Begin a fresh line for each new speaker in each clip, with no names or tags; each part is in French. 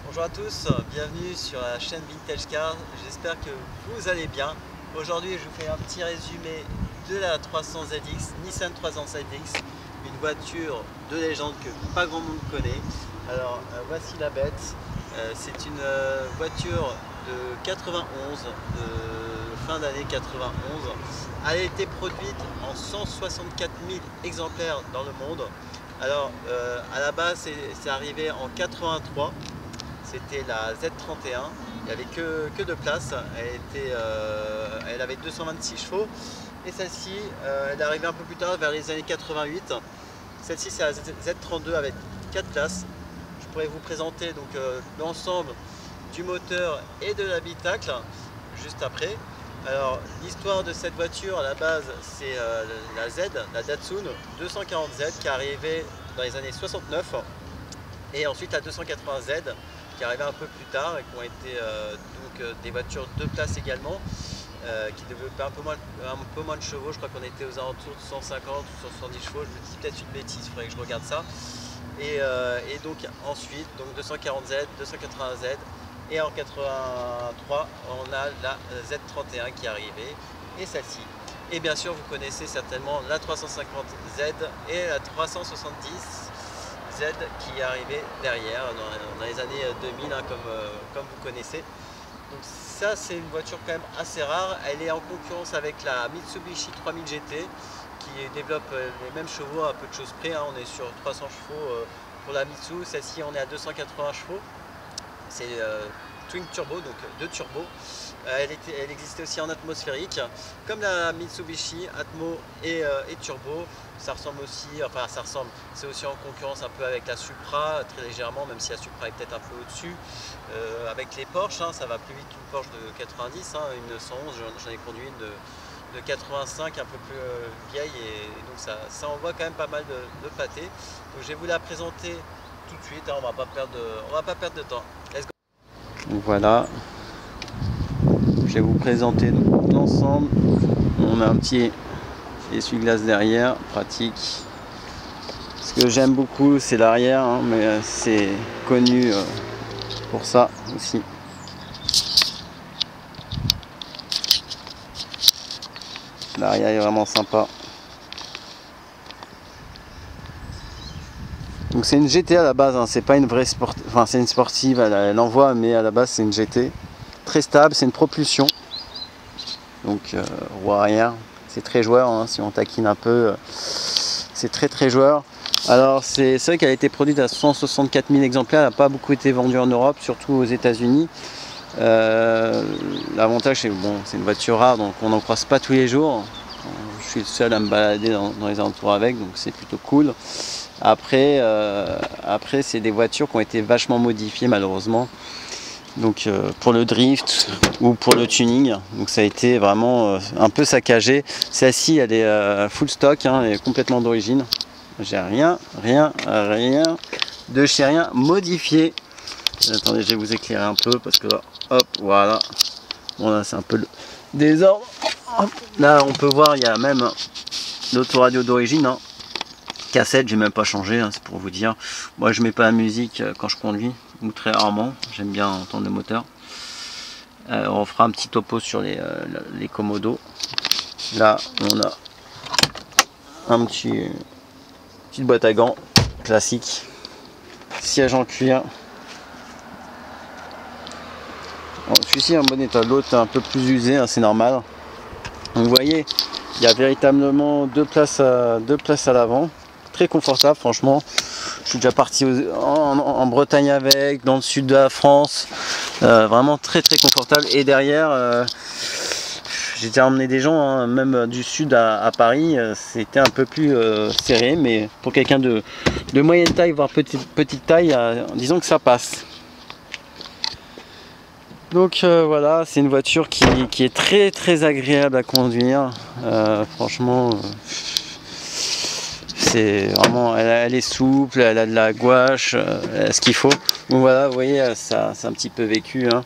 Bonjour à tous, bienvenue sur la chaîne Vintage Car, j'espère que vous allez bien. Aujourd'hui je vous fais un petit résumé de la 300ZX, Nissan 300ZX, une voiture de légende que pas grand monde connaît. Alors voici la bête, c'est une voiture de 91, de fin d'année 91. Elle a été produite en 164 000 exemplaires dans le monde. Alors à la base c'est arrivé en 83. C'était la Z31, il n'y avait que deux places, elle avait 226 chevaux et celle-ci, elle est arrivée un peu plus tard vers les années 88. Celle-ci c'est la Z32 avec 4 places. Je pourrais vous présenter donc l'ensemble du moteur et de l'habitacle juste après. Alors l'histoire de cette voiture à la base c'est la Z, la Datsun 240Z qui est arrivée dans les années 69 et ensuite la 280Z qui arrivaient un peu plus tard et qui ont été des voitures de place également, qui développaient un peu moins de chevaux. Je crois qu'on était aux alentours de 150 ou 170 chevaux, je me dis peut-être une bêtise, il faudrait que je regarde ça. Et donc ensuite, donc 240Z, 280Z, et en 83, on a la Z31 qui est arrivée, et celle-ci. Et bien sûr, vous connaissez certainement la 350Z et la 370 Z qui est arrivé derrière dans les années 2000 hein, comme vous connaissez. Donc ça c'est une voiture quand même assez rare. Elle est en concurrence avec la Mitsubishi 3000 GT qui développe les mêmes chevaux à peu de choses près hein. On est sur 300 chevaux pour la Mitsu, celle-ci on est à 280 chevaux. C'est Twin Turbo, donc 2 turbos. Elle existait aussi en atmosphérique, comme la Mitsubishi Atmo et Turbo. Ça ressemble aussi, enfin ça ressemble, c'est aussi en concurrence un peu avec la Supra, très légèrement, même si la Supra est peut-être un peu au-dessus. Avec les Porsche, hein, ça va plus vite qu'une Porsche de 90, hein, une 111, j'en ai conduit une de 85, un peu plus vieille, et donc ça envoie quand même pas mal de pâté. Donc je vais vous la présenter tout de suite, hein, on va pas perdre de temps. Let's go. Donc voilà. Je vais vous présenter l'ensemble. On a un petit essuie-glace derrière, pratique. Ce que j'aime beaucoup, c'est l'arrière, hein, mais c'est connu pour ça aussi. L'arrière est vraiment sympa. Donc c'est une GT à la base, hein, c'est pas une vraie sportive, enfin c'est une sportive, elle envoie, mais à la base c'est une GT. Très stable, c'est une propulsion. Donc roue arrière, c'est très joueur, hein, si on taquine un peu, c'est très joueur. Alors c'est vrai qu'elle a été produite à 164 000 exemplaires, elle n'a pas beaucoup été vendue en Europe, surtout aux États-Unis. L'avantage c'est bon, c'est une voiture rare, donc on n'en croise pas tous les jours. Je suis le seul à me balader dans les alentours avec, donc c'est plutôt cool. Après c'est des voitures qui ont été vachement modifiées malheureusement. Donc pour le drift ou pour le tuning, donc ça a été vraiment un peu saccagé. Celle-ci elle est full stock, hein, elle est complètement d'origine. J'ai rien de chez rien modifié. Attendez, je vais vous éclairer un peu parce que là, hop, voilà. Bon là c'est un peu le désordre. Hop, là on peut voir il y a même l'autoradio d'origine. Hein. Cassette, j'ai même pas changé, hein, c'est pour vous dire. Moi je mets pas la musique quand je conduis, ou très rarement, j'aime bien entendre le moteur. On fera un petit topo sur les commodos. Là on a un petite boîte à gants classique, siège en cuir. Bon, celui-ci est en bon état, l'autre un peu plus usé, hein, c'est normal. Donc vous voyez, il y a véritablement deux places à l'avant. Très confortable franchement. Je suis déjà parti en Bretagne avec, dans le sud de la France, vraiment très confortable. Et derrière j'ai déjà emmené des gens hein, même du sud à Paris, c'était un peu plus serré, mais pour quelqu'un de moyenne taille voire petite taille, disons que ça passe. Donc voilà, c'est une voiture qui est très agréable à conduire, franchement. C'est vraiment, elle est souple, elle a de la gouache, elle a ce qu'il faut. Donc voilà, vous voyez, ça c'est un petit peu vécu. Hein.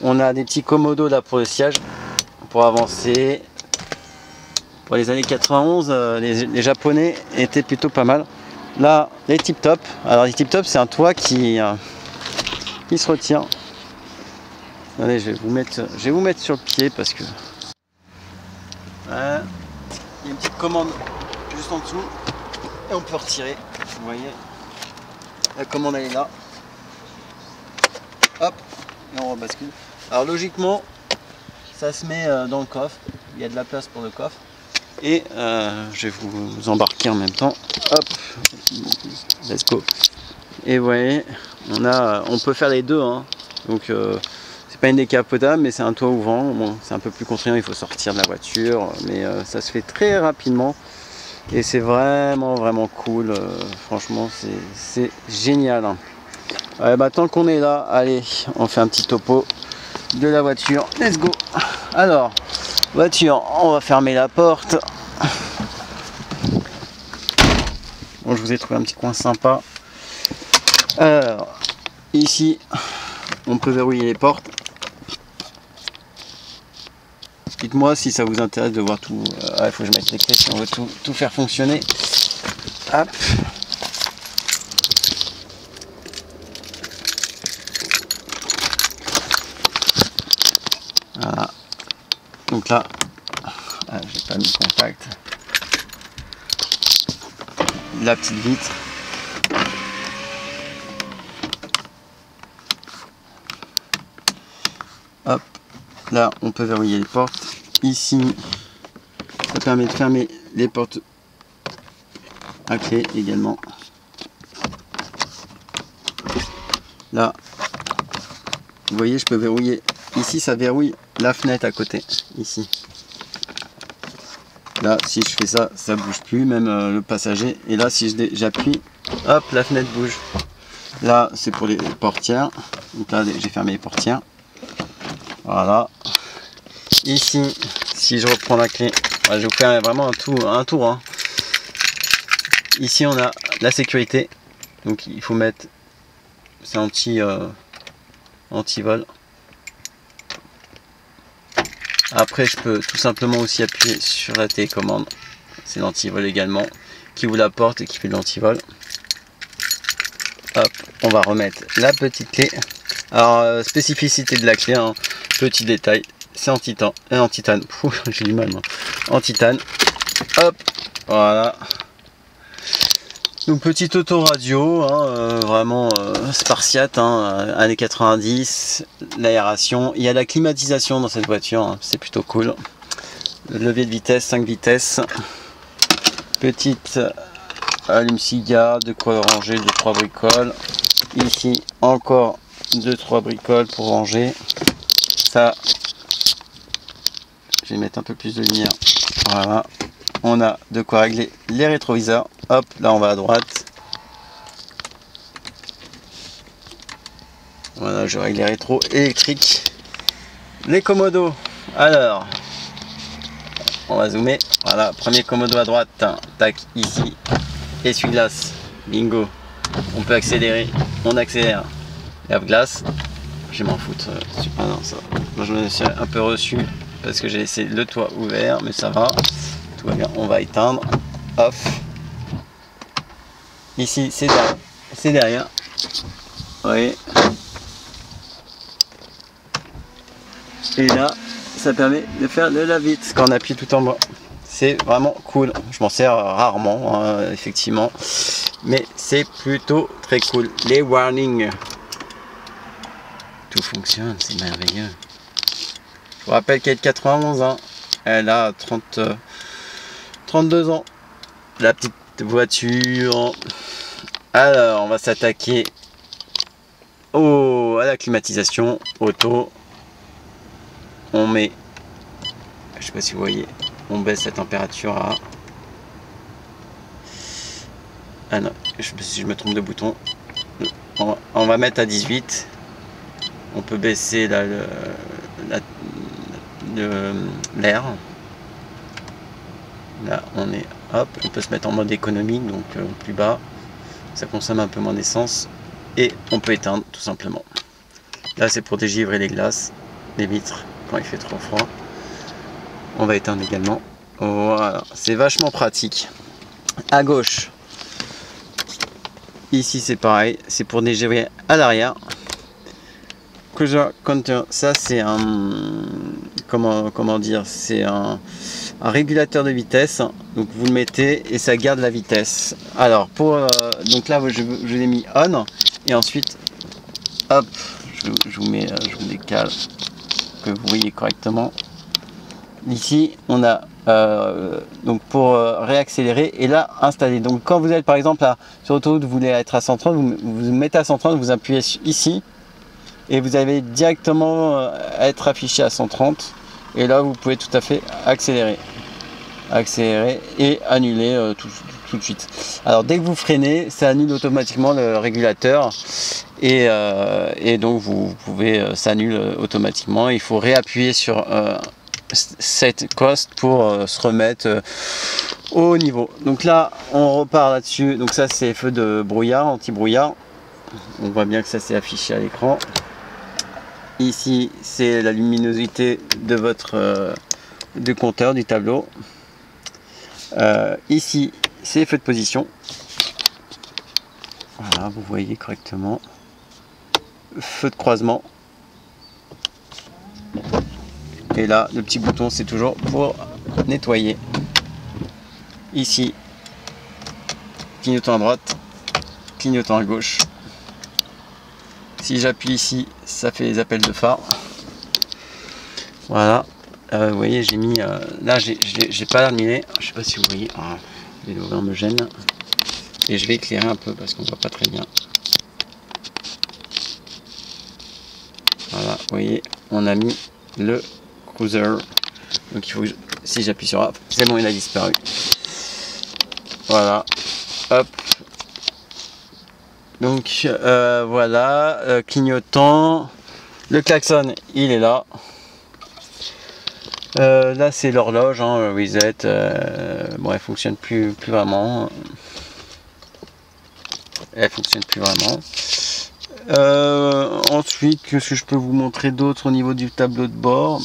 On a des petits commodos là pour le siège, pour avancer. Pour les années 91, les Japonais étaient plutôt pas mal. Là, les tip top. Alors les tip top, c'est un toit qui il se retire. Allez, je vais vous mettre sur le pied parce que voilà. Il y a une petite commande juste en dessous et on peut retirer. Vous voyez, la commande elle est là. Hop, et on rebascule. Alors logiquement, ça se met dans le coffre. Il y a de la place pour le coffre. Et je vais vous embarquer en même temps. Hop, let's go. Et vous voyez, on peut faire les deux. Hein. Donc c'est pas une décapotable, mais c'est un toit ouvrant. Bon, c'est un peu plus contraignant, il faut sortir de la voiture, mais ça se fait très rapidement. Et c'est vraiment cool. Franchement, c'est génial. Hein. Bah, tant qu'on est là, allez, on fait un petit topo de la voiture. Let's go. Alors, voiture, on va fermer la porte. Bon, je vous ai trouvé un petit coin sympa. Alors, ici, on peut verrouiller les portes. Dites-moi si ça vous intéresse de voir tout. Il faut que je mette les clés si on veut tout faire fonctionner. Hop. Voilà. Donc là, j'ai pas mis le contact. La petite vitre. Hop. Là, on peut verrouiller les portes. Ici, ça permet de fermer les portes à clé également. Là, vous voyez, je peux verrouiller. Ici, ça verrouille la fenêtre à côté. Ici. Là, si je fais ça, ça bouge plus, même le passager. Et là, si j'appuie, hop, la fenêtre bouge. Là, c'est pour les portières. Donc là, j'ai fermé les portières. Voilà. Ici, si je reprends la clé, je vais vous faire vraiment un tour. Hein. Ici, on a la sécurité. Donc, il faut mettre, c'est anti-vol. Après, je peux tout simplement aussi appuyer sur la télécommande. C'est l'anti-vol également, qui vous la porte et qui fait de l'anti-vol. Hop, on va remettre la petite clé. Alors, spécificité de la clé, hein, petit détail, c'est en titane. J'ai du mal, moi. En titane. Hop, voilà. Donc, petite autoradio, hein, vraiment spartiate, hein, années 90, l'aération. Il y a la climatisation dans cette voiture, hein, c'est plutôt cool. Le levier de vitesse, 5 vitesses. Petite allume-cigare, de quoi ranger 2-3 bricoles. Ici, encore 2-3 bricoles pour ranger. Ça, je vais mettre un peu plus de lumière. Voilà. On a de quoi régler les rétroviseurs. Hop, là on va à droite. Voilà, je règle les rétros électriques. Les commodos. Alors, on va zoomer. Voilà, premier commodo à droite. Tac, ici. Essuie-glace. Bingo. On peut accélérer. On accélère. Lave-glace. Je vais m'en foutre. Ah non, ça. Moi, je me suis un peu reçu parce que j'ai laissé le toit ouvert, mais ça va. Tout va bien. On va éteindre. Off. Ici, c'est derrière. Vous voyez. Et là, ça permet de faire le lave-vitre quand on appuie tout en bas. C'est vraiment cool. Je m'en sers rarement, hein, effectivement. Mais c'est plutôt très cool. Les warnings. Tout fonctionne, c'est merveilleux. Je vous rappelle qu'elle est de 91 ans. Elle a 32 ans. La petite voiture. Alors, on va s'attaquer à la climatisation auto. On met, je sais pas si vous voyez, on baisse la température à... Ah non, je me trompe de bouton. On va mettre à 18. On peut baisser l'air. Là, on est, hop, on peut se mettre en mode économique, donc plus bas. Ça consomme un peu moins d'essence. Et on peut éteindre, tout simplement. Là, c'est pour dégivrer les glaces, les vitres, quand il fait trop froid. On va éteindre également. Voilà, c'est vachement pratique. À gauche, ici c'est pareil, c'est pour dégivrer à l'arrière. Cruiser Control, ça c'est un comment dire, c'est un régulateur de vitesse. Donc vous le mettez et ça garde la vitesse. Alors pour donc là je l'ai mis on et ensuite hop, je vous mets, je vous décale que vous voyez correctement. Ici on a donc pour réaccélérer et là installer. Donc quand vous êtes par exemple là, sur l'autoroute, vous voulez être à 130, vous mettez à 130, vous appuyez ici et vous allez directement être affiché à 130 et là vous pouvez tout à fait accélérer et annuler tout de suite. Alors dès que vous freinez, ça annule automatiquement le régulateur et donc vous pouvez s'annule automatiquement. Il faut réappuyer sur cette coste pour se remettre au niveau. Donc là on repart là-dessus. Donc ça c'est feu de brouillard, anti-brouillard. On voit bien que ça s'est affiché à l'écran. Ici c'est la luminosité de votre du compteur du tableau. Ici c'est les feux de position. Voilà, vous voyez correctement. Feu de croisement. Et là, le petit bouton, c'est toujours pour nettoyer. Ici, clignotant à droite, clignotant à gauche. Si j'appuie ici, ça fait les appels de phare. Voilà. Vous voyez, j'ai mis... là, j'ai pas terminé. Je sais pas si vous voyez. Ah, les lumières me gênent. Et je vais éclairer un peu parce qu'on voit pas très bien. Voilà, vous voyez, on a mis le cruiser. Donc il faut que si j'appuie sur Off, c'est bon, il a disparu. Voilà, hop. Donc voilà, clignotant. Le klaxon, il est là. Là c'est l'horloge, hein, reset. Bon, elle fonctionne plus vraiment. Elle fonctionne plus vraiment. Ensuite, qu'est-ce que je peux vous montrer d'autre au niveau du tableau de bord?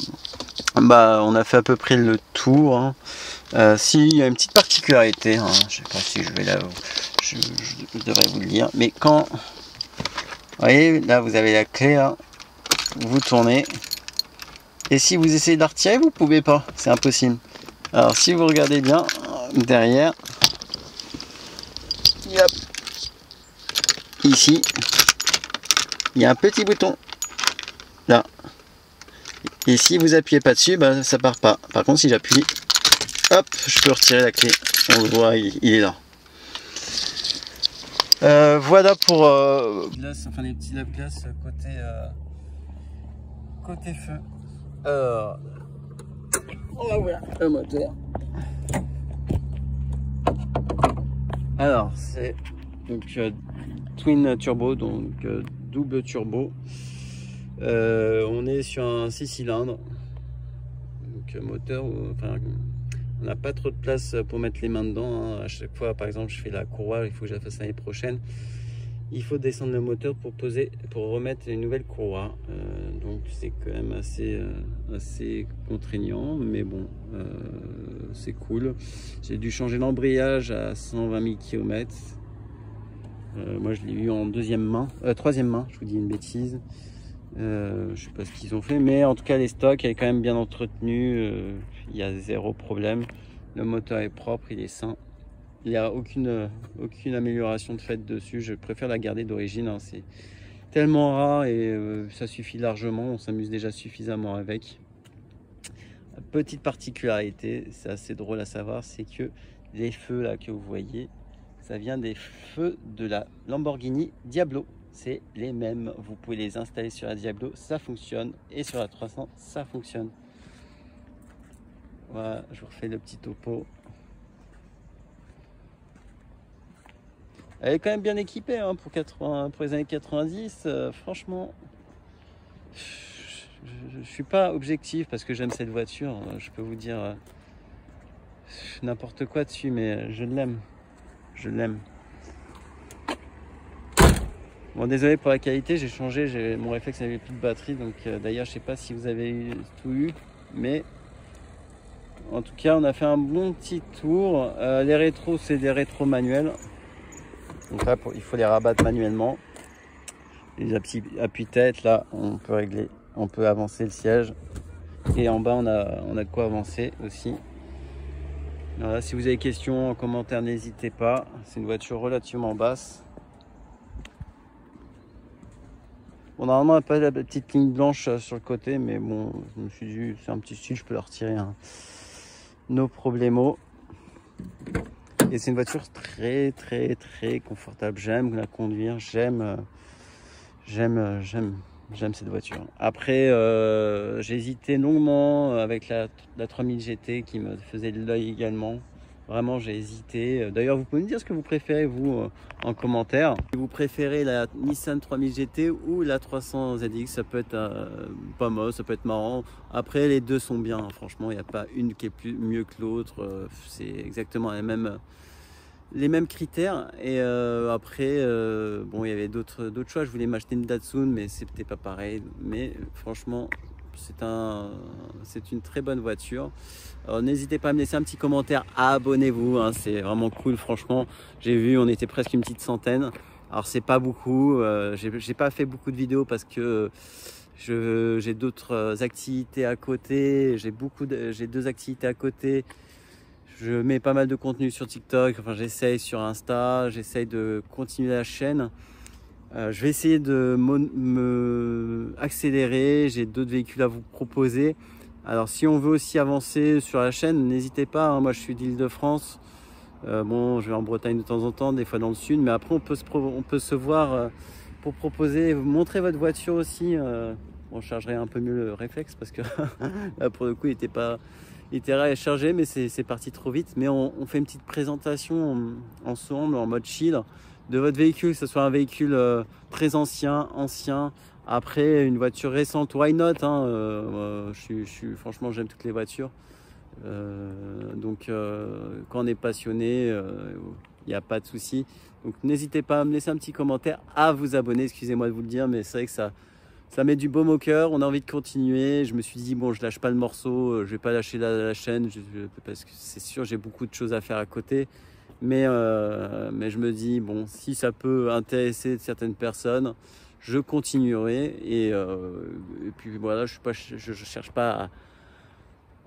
Bah, on a fait à peu près le tour. Hein. Si, il y a une petite particularité. Hein, je sais pas si je vais là, je devrais vous le dire. Mais quand, vous voyez, là vous avez la clé, là, vous tournez. Et si vous essayez de la retirer, vous pouvez pas. C'est impossible. Alors, si vous regardez bien derrière, hop, ici. Il y a un petit bouton là et si vous appuyez pas dessus, ben, ça part pas. Par contre si j'appuie, hop, je peux retirer la clé, on le voit, il est là. Voilà pour enfin les petits lave-glace côté feu. Alors on va voir le moteur. Alors c'est donc twin turbo, donc double turbo. On est sur un 6 cylindres, donc moteur, enfin on n'a pas trop de place pour mettre les mains dedans, hein. À chaque fois par exemple je fais la courroie, il faut que je la fasse l'année prochaine, il faut descendre le moteur pour remettre une nouvelle courroie, donc c'est quand même assez contraignant, mais bon, c'est cool. J'ai dû changer l'embrayage à 120 000 km. Moi je l'ai eu en troisième main, je vous dis une bêtise. Je sais pas ce qu'ils ont fait, mais en tout cas les stocks est quand même bien entretenu, il y a zéro problème, le moteur est propre, il est sain, il n'y a aucune amélioration de fait dessus. Je préfère la garder d'origine, hein. C'est tellement rare et ça suffit largement, on s'amuse déjà suffisamment avec. Petite particularité, c'est assez drôle à savoir, c'est que les feux là que vous voyez, ça vient des feux de la Lamborghini Diablo. C'est les mêmes. Vous pouvez les installer sur la Diablo, ça fonctionne. Et sur la 300, ça fonctionne. Voilà, je vous refais le petit topo. Elle est quand même bien équipée hein, pour les années 90. Franchement, je suis pas objectif parce que j'aime cette voiture. Je peux vous dire n'importe quoi dessus, mais je l'aime. Je l'aime. Bon, désolé pour la qualité, j'ai changé, mon réflexe n'avait plus de batterie, donc d'ailleurs je sais pas si vous avez tout eu, mais en tout cas on a fait un bon petit tour. Les rétros c'est des rétros manuels, donc là il faut les rabattre manuellement. les appuis-tête, là, on peut régler, on peut avancer le siège. Et en bas, on a de quoi avancer aussi. Voilà, si vous avez des questions en commentaire, n'hésitez pas. C'est une voiture relativement basse. Bon, normalement, elle n'a pas la petite ligne blanche sur le côté, mais bon, je me suis dit, c'est un petit style, je peux la retirer. Hein. No problemo. Et c'est une voiture très confortable. J'aime la conduire, j'aime cette voiture. Après, j'ai hésité longuement avec la 3000 GT qui me faisait de l'œil également. Vraiment, j'ai hésité. D'ailleurs, vous pouvez me dire ce que vous préférez, vous, en commentaire. Si vous préférez la Nissan 3000 GT ou la 300 ZX, ça peut être pas mal, ça peut être marrant. Après, les deux sont bien. Franchement, il n'y a pas une qui est mieux que l'autre. C'est exactement les mêmes critères. Et après, bon, il y avait d'autres choix. Je voulais m'acheter une Datsun, mais c'était pas pareil. Mais franchement, c'est une très bonne voiture. N'hésitez pas à me laisser un petit commentaire, abonnez-vous, hein, c'est vraiment cool. Franchement, j'ai vu, on était presque une petite centaine. Alors c'est pas beaucoup, j'ai pas fait beaucoup de vidéos parce que j'ai d'autres activités à côté. J'ai 2 activités à côté. Je mets pas mal de contenu sur TikTok, enfin j'essaye sur Insta, j'essaye de continuer la chaîne. Je vais essayer de me accélérer, j'ai d'autres véhicules à vous proposer. Alors si on veut aussi avancer sur la chaîne, n'hésitez pas, hein, moi je suis d'Île-de-France. Bon, je vais en Bretagne de temps en temps, des fois dans le sud, mais après on peut se voir pour proposer, vous montrer votre voiture aussi. On chargerait un peu mieux le réflexe parce que là pour le coup il était là à charger, mais c'est parti trop vite. Mais on fait une petite présentation ensemble en mode chill de votre véhicule, que ce soit un véhicule très ancien, après une voiture récente, why not, hein, franchement j'aime toutes les voitures. Donc quand on est passionné, il n'y a pas de souci. Donc n'hésitez pas à me laisser un petit commentaire, à vous abonner, excusez-moi de vous le dire, mais c'est vrai que ça met du baume au cœur, on a envie de continuer. Je me suis dit, bon, je lâche pas le morceau, je vais pas lâcher la chaîne, parce que c'est sûr, j'ai beaucoup de choses à faire à côté. Mais je me dis, bon, si ça peut intéresser certaines personnes, je continuerai. Et puis voilà, je cherche pas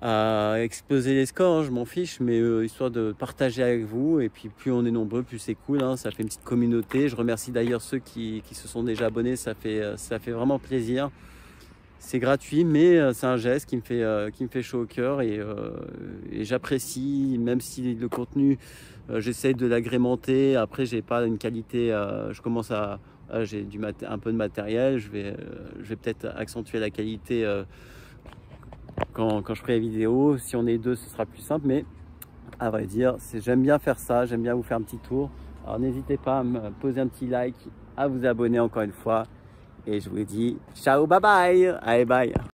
à exploser les scores, hein, je m'en fiche, mais histoire de partager avec vous. Et puis plus on est nombreux, plus c'est cool, hein, ça fait une petite communauté. Je remercie d'ailleurs ceux qui se sont déjà abonnés, ça fait vraiment plaisir. C'est gratuit, mais c'est un geste qui me fait chaud au cœur et j'apprécie, même si le contenu, j'essaye de l'agrémenter. Après, j'ai pas une qualité, je commence j'ai un peu de matériel, je vais peut-être accentuer la qualité quand je ferai la vidéo. Si on est 2, ce sera plus simple, mais à vrai dire, j'aime bien faire ça, j'aime bien vous faire un petit tour. Alors n'hésitez pas à me poser un petit like, à vous abonner encore une fois. Et je vous dis ciao, bye bye, allez bye.